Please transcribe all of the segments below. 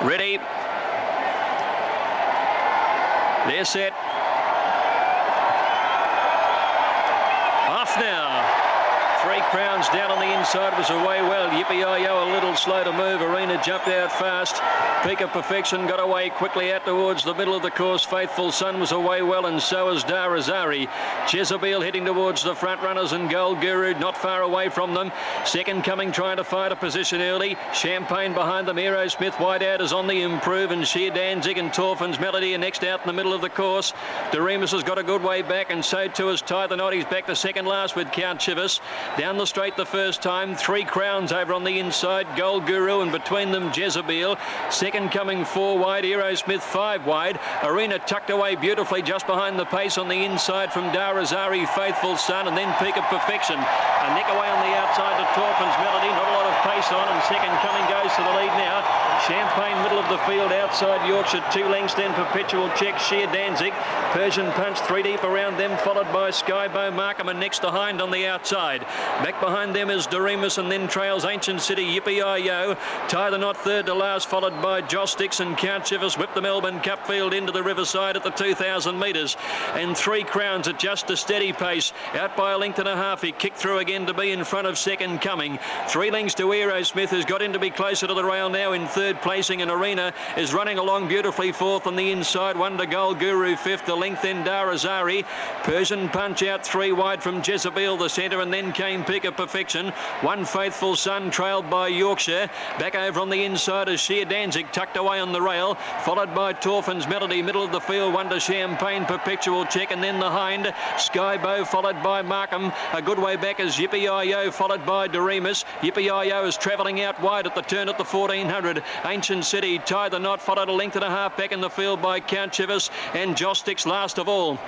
Ready. They're set. Off now. 3 Crowns down on the inside was away well. Yippee-Yo-Yo a little slow to move. Arena jumped out fast. Peak of Perfection got away quickly out towards the middle of the course. Faithful Sun was away well, and so is Darazari. Jezebel heading towards the front runners, and Gold Guru not far away from them. Second coming trying to find a position early. Champagne behind them. Aerosmith wide out is on the improve, and Sheer Danzig and Torfin's Melody are next out in the middle of the course. Doremus has got a good way back, and so too has Tie the Knot. He's back to second last with Count Chivas. Down the straight the first time. 3 Crowns over on the inside. Gold Guru, and between them Jezebel. Second coming 4 wide. Aerosmith 5 wide. Arena tucked away beautifully just behind the pace on the inside from Darazari, Faithful Sun, and then Peak of Perfection. A nick away on the outside to Torfin's Melody. Not a lot of pace on, and second coming goes to the lead now. Champagne middle of the field outside Yorkshire. 2 lengths then Perpetual Check. Sheer Danzig. Persian Punch 3 deep around them, followed by Skybow Markham, and next to Hind on the outside. Back behind them is Doremus, and then trails Ancient City. Yippee-Yo-Yo. Tie the Knot third to last, followed by Joss Dixon. Count Chivas whipped the Melbourne Cup field into the riverside at the 2,000 metres. And 3 Crowns at just a steady pace. Out by a length and a half. He kicked through again to be in front of second coming. 3 lengths to Aerosmith, who's got in to be closer to the rail now in third placing, and Arena is running along beautifully fourth on the inside. 1 to Gold Guru fifth. The length then Darazari. Persian Punch out 3 wide from Jezebel the centre, and then came Peak of Perfection. 1 Faithful Sun trailed by Yorkshire. Back over on the inside is Sheer Danzig, tucked away on the rail, followed by Torfin's Melody. Middle of the field, 1 to Champagne, Perpetual Check, and then the Hind. Skybow followed by Markham. A good way back is Yippee-Yo-Yo, followed by Doremus. Yippee-Yo-Yo is travelling out wide at the turn at the 1400. Ancient City, Tie the Knot, followed a length and a half back in the field by Count Chivas, and Joss Dix last of all.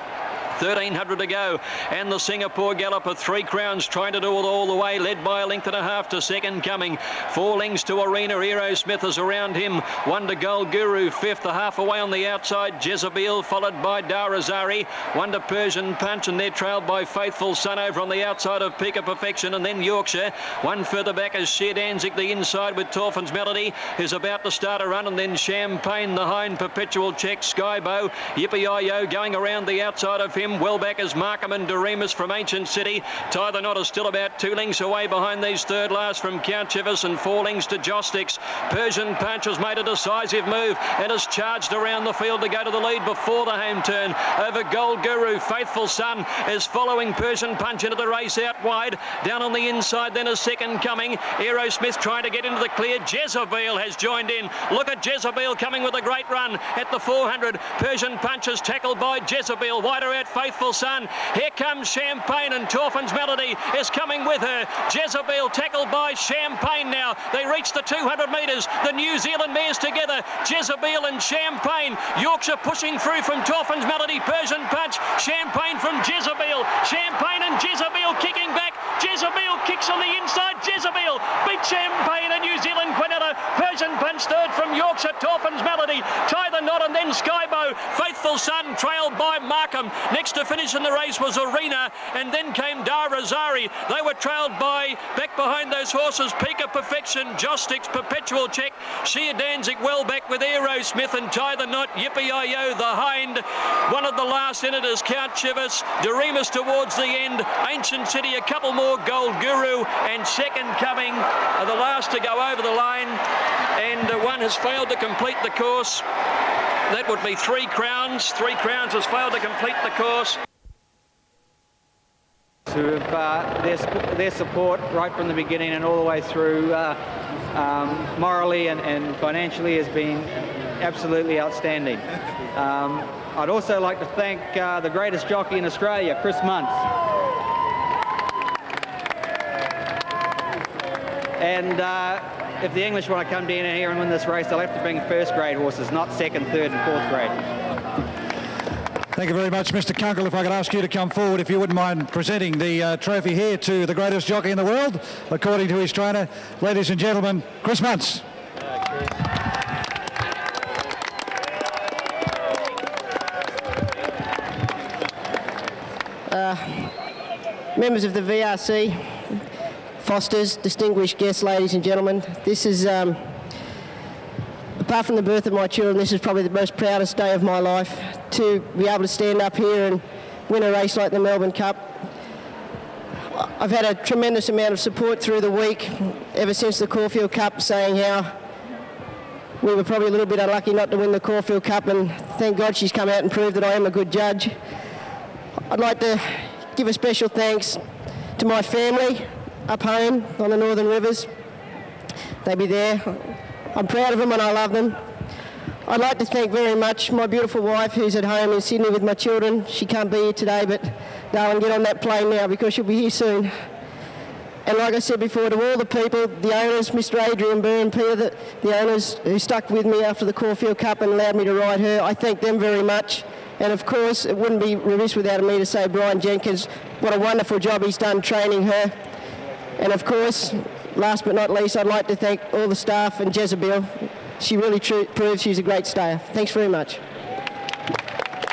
1,300 to go, and the Singapore Galloper. 3 Crowns trying to do it all the way, led by a length and a half to second coming. 4 lengths to Arena. Aerosmith is around him. 1 to Gold Guru fifth. A half away on the outside Jezebel, followed by Darazari. 1 to Persian Punch, and they're trailed by Faithful Sun over on the outside of Peak of Perfection, and then Yorkshire. 1 further back is Sheer Danzig the inside with Torfin's Melody, who's about to start a run, and then Champagne the Hind, Perpetual Check, Skybow. Yippee-Yo-Yo going around the outside of him. Well back is Markham and Doremus from Ancient City. Tie the Knot is still about 2 lengths away behind these third last from Count Chivas, and 4 lengths to Joss Dix. Persian Punch has made a decisive move and has charged around the field to go to the lead before the home turn over Gold Guru. Faithful Sun is following Persian Punch into the race out wide. Down on the inside then is second coming. Aerosmith trying to get into the clear. Jezebel has joined in. Look at Jezebel coming with a great run at the 400. Persian Punch is tackled by Jezebel. Wider out Faithful Sun. Here comes Champagne, and Torfin's Melody is coming with her. Jezebel tackled by Champagne now. They reach the 200 metres. The New Zealand mares together. Jezebel and Champagne. Yorkshire pushing through from Torfin's Melody. Persian Punch. Champagne from Jezebel. Champagne and Jezebel kicking back. Jezebel kicks on the inside. Jezebel beat Champagne and New Zealand Quinella. Persian Punch third from Yorkshire. Torfin's Melody. Tie the Knot, and then Skybow. Faithful Sun trailed by Markham. Next to finish in the race was Arena, and then came Darazari. They were trailed by, back behind those horses, Peak of Perfection, Joss Dix, Perpetual Check, Sheer Danzig well back with Aerosmith, and Tie the Knot, Yippee-Yo-Yo, the Hind. One of the last in it is Count Chivas. Doremus towards the end. Ancient City, a couple more. Gold Guru, and second coming are the last to go over the line, and one has failed to complete the course. That would be 3 Crowns. 3 Crowns has failed to complete the course. To their support right from the beginning and all the way through, morally and financially, has been absolutely outstanding. I'd also like to thank the greatest jockey in Australia, Chris Muntz. And if the English want to come down here and win this race, they'll have to bring first grade horses, not second, third and fourth grade. Thank you very much, Mr. Kunkel. If I could ask you to come forward, if you wouldn't mind presenting the trophy here to the greatest jockey in the world, according to his trainer. Ladies and gentlemen, Chris Muntz. Members of the VRC, Fosters, distinguished guests, ladies and gentlemen, this is a apart from the birth of my children, this is probably the most proudest day of my life, to be able to stand up here and win a race like the Melbourne Cup. I've had a tremendous amount of support through the week, ever since the Caulfield Cup, saying how we were probably a little bit unlucky not to win the Caulfield Cup, and thank God she's come out and proved that I am a good judge. I'd like to give a special thanks to my family up home on the Northern Rivers. They be there. I'm proud of them and I love them. I'd like to thank very much my beautiful wife, who's at home in Sydney with my children. She can't be here today, but darling, get on that plane now because she'll be here soon. And like I said before, to all the people, the owners, Mr. Adrian Burr and Peter, the owners who stuck with me after the Caulfield Cup and allowed me to ride her, I thank them very much. And of course, it wouldn't be remiss without me to say Brian Jenkins, what a wonderful job he's done training her. And of course, last but not least, I'd like to thank all the staff and Jezebel. She really proves she's a great stayer. Thanks very much.